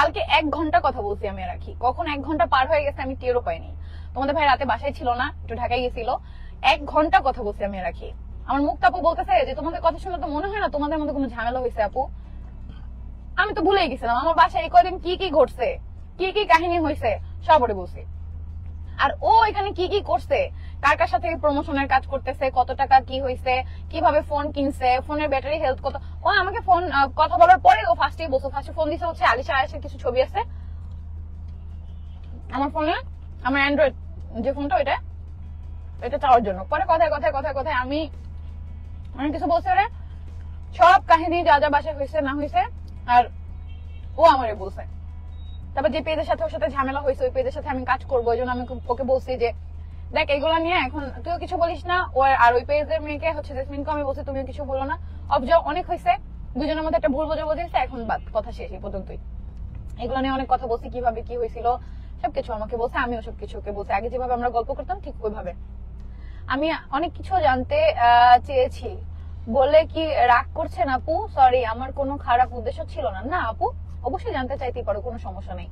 কালকে 1 ঘন্টা কথা বলছি আমি আর আখি, কখন 1 ঘন্টা পার হয়ে গেছে আমি টেরও পাইনি। তোমাদের ভাই রাতে বাসায় ছিল না, একটু ঢাকায় গেছিল। 1 ঘন্টা কথা বলছি আমি আর আখি। আমার মুক্তা আপু বলতেছে যে তোমাদের কথা শুনে তো মনে হয় না তোমাদের মধ্যে কোনো ঝামেলা হয়েছে আপু। আমি তো ভুলেই গেছিলাম আমার বাসায় এই কদিন কি কি ঘটছে, কি কি কাহিনী হয়েছে সবরে বলছি। আর ও এখানে কি কি করছে, কার কার সাথে প্রমোশনের কাজ করতেছে, কত টাকা কি হয়েছে, কিভাবে ফোন কিনছে, ফোনের ব্যাটারি হেলথ কত। ও আমাকে ফোন কথা বলার পরে ও ফার্স্টে বলছে, ফার্স্টে ফোন দিছে হচ্ছে আলিশা আয়েশের কিছু ছবি আছে আমার ফোনে, আমার অ্যান্ড্রয়েড যে ফোনটা এটা চাওয়ার জন্য। পরে কথায় কথায় কথায় কথায় আমি অনেক কিছু বলছে ওরা, সব কাহিনী যা যা বাসায় হয়েছে না হয়েছে আর ও আমারে বলছে। তারপর যে পেজের সাথে ওর সাথে ঝামেলা হয়েছে ওই পেজের সাথে আমি কাজ করবো, ওই জন্য আমি ওকে বলছি যে দেখ এগুলা নিয়ে এখন তুইও কিছু বলিস না। আর ওই পেজের মেয়েকে হচ্ছে জেসমিনকে আমি বলছি তুমিও কিছু বলো না, অবজার্ভ অনেক হয়েছে, দুজনের মধ্যে একটা ভুল বোঝাবুঝি হয়েছে, এখন বাদ, কথা শেষ এই পর্যন্তই। এগুলো নিয়ে অনেক কথা বলছি, কিভাবে কি হয়েছিল সবকিছু আমাকে বলছে, আমিও সবকিছু ওকে বলছি। আগে যেভাবে আমরা গল্প করতাম ঠিক ওইভাবে। আমি অনেক কিছু জানতে চেয়েছি বলে কি রাগ করছেন আপু? সরি, আমার কোনো খারাপ উদ্দেশ্য ছিল না। না আপু, অবশ্যই জানতে চাইতেই পারো, কোনো সমস্যা নেই।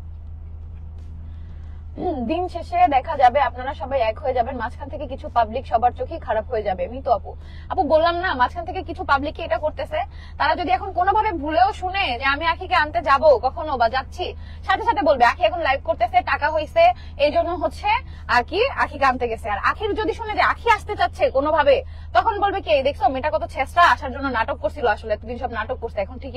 দিন শেষে দেখা যাবে আপনারা সবাই এক হয়ে যাবেন, মাঝখান থেকে কিছু পাবলিক সবার চোখেই খারাপ হয়ে যাবে। মিতু আপু, আপু বললাম না মাঝখান থেকে কিছু পাবলিক এটা করতেছে, তারা যদি এখন কোনোভাবে ভুলেও শুনে যে আমি আখিকে আনতে যাব কখনো বা যাচ্ছি, সাথে সাথে বলবে আখি এখন লাইভ করতেছে, টাকা হয়েছে এই জন্য হচ্ছে আর কি আখিকে আনতে গেছে। আর আখির যদি শুনে যে আখি আসতে চাচ্ছে কোনোভাবে, তখন বলবে কি এই দেখছো মেয়েটা কত ছেঁচড়া, আসার জন্য নাটক করছিল, আসলে এতদিন সব নাটক করছে, এখন ঠিকই